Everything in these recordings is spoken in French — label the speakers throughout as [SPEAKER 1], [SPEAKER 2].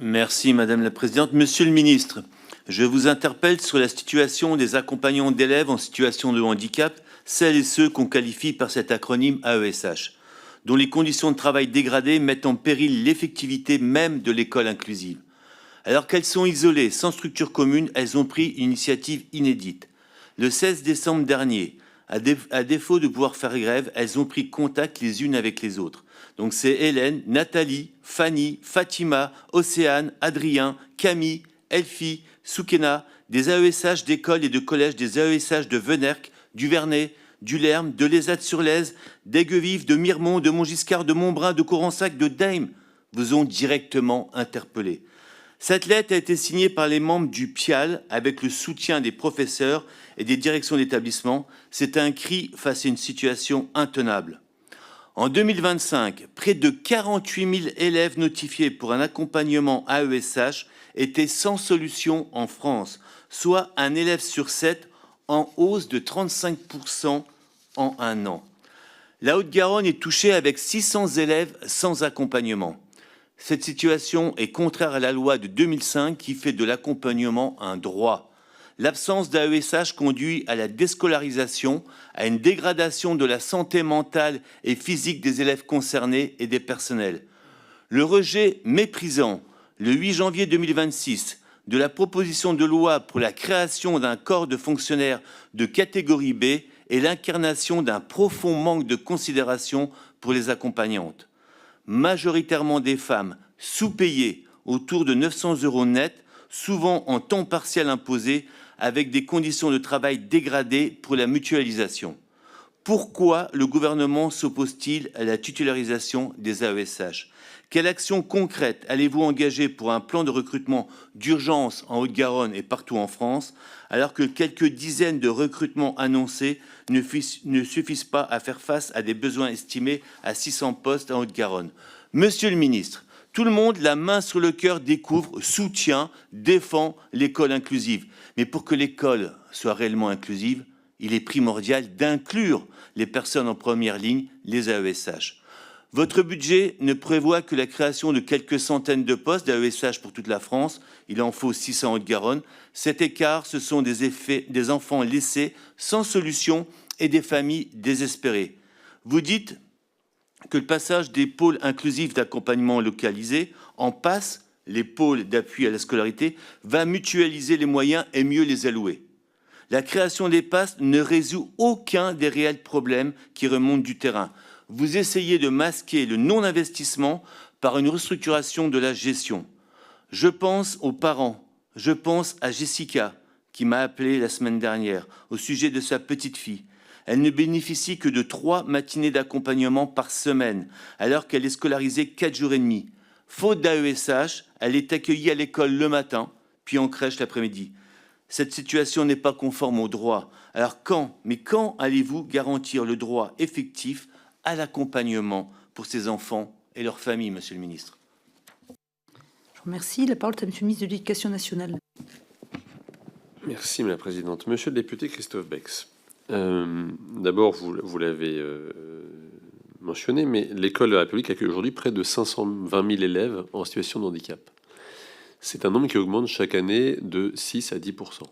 [SPEAKER 1] Merci Madame la Présidente. Monsieur le Ministre, je vous interpelle sur la situation des accompagnants d'élèves en situation de handicap, celles et ceux qu'on qualifie par cet acronyme AESH, dont les conditions de travail dégradées mettent en péril l'effectivité même de l'école inclusive. Alors qu'elles sont isolées, sans structure commune, elles ont pris une initiative inédite. Le 16 décembre dernier, à défaut de pouvoir faire grève, elles ont pris contact les unes avec les autres. Donc c'est Hélène, Nathalie, Fanny, Fatima, Océane, Adrien, Camille, Elfie, Soukena, des AESH d'écoles et de collèges, des AESH de Venerque, du Vernet, du Lerme, de l'Ezat-sur-Lèze, d'Aiguevive, de Miremont, de Montgiscard, de Montbrun, de Corensac, de Daim, vous ont directement interpellé. Cette lettre a été signée par les membres du PIAL avec le soutien des professeurs et des directions d'établissement. C'est un cri face à une situation intenable. En 2025, près de 48 000 élèves notifiés pour un accompagnement AESH étaient sans solution en France, soit un élève sur 7 en hausse de 35% en un an. La Haute-Garonne est touchée avec 600 élèves sans accompagnement. Cette situation est contraire à la loi de 2005 qui fait de l'accompagnement un droit. L'absence d'AESH conduit à la déscolarisation, à une dégradation de la santé mentale et physique des élèves concernés et des personnels. Le rejet méprisant, le 8 janvier 2026, de la proposition de loi pour la création d'un corps de fonctionnaires de catégorie B est l'incarnation d'un profond manque de considération pour les accompagnantes. Majoritairement des femmes sous-payées autour de 900 € net, souvent en temps partiel imposé, avec des conditions de travail dégradées pour la mutualisation. Pourquoi le gouvernement s'oppose-t-il à la titularisation des AESH? Quelle action concrète allez-vous engager pour un plan de recrutement d'urgence en Haute-Garonne et partout en France, alors que quelques dizaines de recrutements annoncés ne suffisent pas à faire face à des besoins estimés à 600 postes en Haute-Garonne? Monsieur le ministre, tout le monde, la main sur le cœur, découvre, soutient, défend l'école inclusive. Mais pour que l'école soit réellement inclusive, il est primordial d'inclure les personnes en première ligne, les AESH. Votre budget ne prévoit que la création de quelques centaines de postes d'AESH pour toute la France. Il en faut 600 en Haute-Garonne. Cet écart, ce sont des enfants laissés sans solution et des familles désespérées. Vous dites que le passage des pôles inclusifs d'accompagnement localisés en PASS, les pôles d'appui à la scolarité, va mutualiser les moyens et mieux les allouer. La création des PASS ne résout aucun des réels problèmes qui remontent du terrain. Vous essayez de masquer le non-investissement par une restructuration de la gestion. Je pense aux parents, je pense à Jessica, qui m'a appelé la semaine dernière au sujet de sa petite fille. Elle ne bénéficie que de 3 matinées d'accompagnement par semaine, alors qu'elle est scolarisée 4 jours et demi. Faute d'AESH, elle est accueillie à l'école le matin, puis en crèche l'après-midi. Cette situation n'est pas conforme au droit. Alors quand allez-vous garantir le droit effectif à l'accompagnement pour ces enfants et leurs familles, Monsieur le ministre?
[SPEAKER 2] Je vous remercie. La parole est à Monsieur le ministre de l'Éducation nationale.
[SPEAKER 3] Merci, Madame la Présidente. Monsieur le député Christophe Bex, d'abord, vous l'avez mentionné, mais l'école de la République accueille aujourd'hui près de 520 000 élèves en situation de handicap. C'est un nombre qui augmente chaque année de 6 à 10%.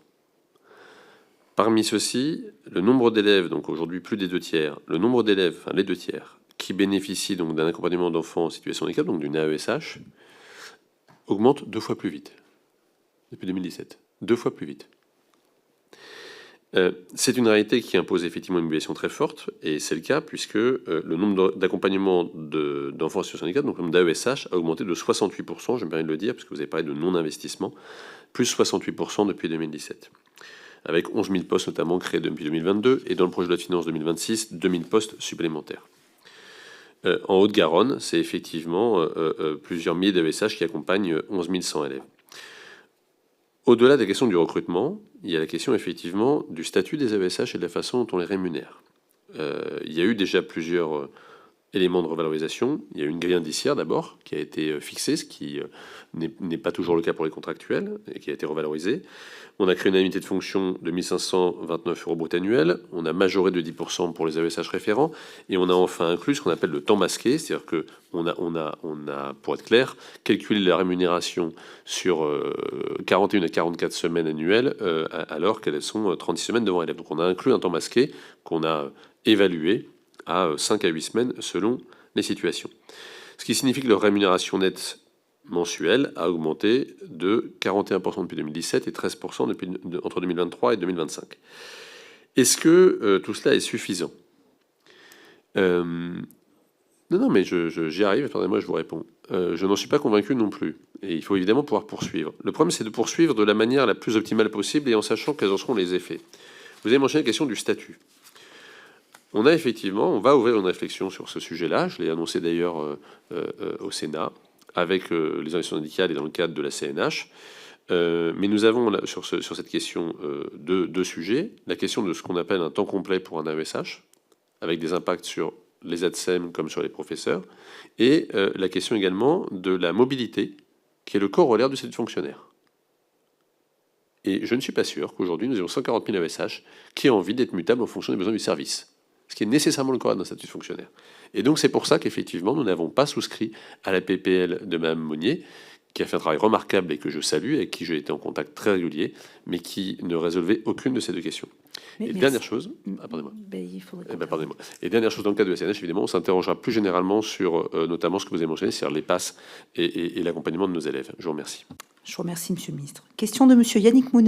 [SPEAKER 3] Parmi ceux-ci, le nombre d'élèves, donc aujourd'hui plus des 2/3, le nombre d'élèves, enfin les 2/3, qui bénéficient donc d'un accompagnement d'enfants en situation de handicap, donc d'une AESH, augmente 2 fois plus vite depuis 2017. 2 fois plus vite. C'est une réalité qui impose effectivement une mobilisation très forte, et c'est le cas puisque le nombre d'accompagnements d'enfants en situation de handicap, donc le nombre d'AESH, a augmenté de 68%, je me permets de le dire, parce que vous avez parlé de non-investissement, plus 68% depuis 2017, avec 11 000 postes notamment créés depuis 2022, et dans le projet de loi de finances 2026, 2 000 postes supplémentaires. En Haute-Garonne, c'est effectivement plusieurs milliers d'AESH qui accompagnent 11 100 élèves. Au-delà des questions du recrutement, il y a la question effectivement du statut des AESH et de la façon dont on les rémunère. Il y a eu déjà plusieurs éléments de revalorisation. Il y a une grille indiciaire d'abord qui a été fixée, ce qui n'est pas toujours le cas pour les contractuels, et qui a été revalorisée. On a créé une indemnité de fonction de 1 529 € brut annuels. On a majoré de 10% pour les AESH référents. Et on a enfin inclus ce qu'on appelle le temps masqué, c'est-à-dire qu'on a, pour être clair, calculé la rémunération sur 41 à 44 semaines annuelles, alors qu'elles sont 36 semaines devant élève. Donc on a inclus un temps masqué qu'on a évalué à 5 à 8 semaines selon les situations. Ce qui signifie que leur rémunération nette mensuelle a augmenté de 41% depuis 2017 et 13% entre 2023 et 2025. Est-ce que tout cela est suffisant ? Non, mais j'y arrive, attendez-moi, je vous réponds. Je n'en suis pas convaincu non plus. Et il faut évidemment pouvoir poursuivre. Le problème, c'est de poursuivre de la manière la plus optimale possible et en sachant quels en seront les effets. Vous avez mentionné la question du statut. On va ouvrir une réflexion sur ce sujet-là. Je l'ai annoncé d'ailleurs au Sénat, avec les organisations syndicales et dans le cadre de la CNH. Mais nous avons sur cette question deux sujets. La question de ce qu'on appelle un temps complet pour un AESH, avec des impacts sur les ATSEM comme sur les professeurs, et la question également de la mobilité, qui est le corollaire du statut de fonctionnaire. Et je ne suis pas sûr qu'aujourd'hui nous ayons 140 000 AESH qui aient envie d'être mutables en fonction des besoins du service, ce qui est nécessairement le cas d'un statut de fonctionnaire. Et donc c'est pour ça qu'effectivement nous n'avons pas souscrit à la PPL de Mme Monnier, qui a fait un travail remarquable et que je salue, avec qui j'ai été en contact très régulier, mais qui ne résolvait aucune de ces deux questions. Et dernière chose, pardonnez-moi. Pardonnez-moi. Et dernière chose, dans le cadre de la CNH, évidemment, on s'interrogera plus généralement sur notamment ce que vous avez mentionné, c'est-à-dire les passes et l'accompagnement de nos élèves. Je vous remercie.
[SPEAKER 2] Je vous remercie, Monsieur le Ministre. Question de Monsieur Yannick Mouna.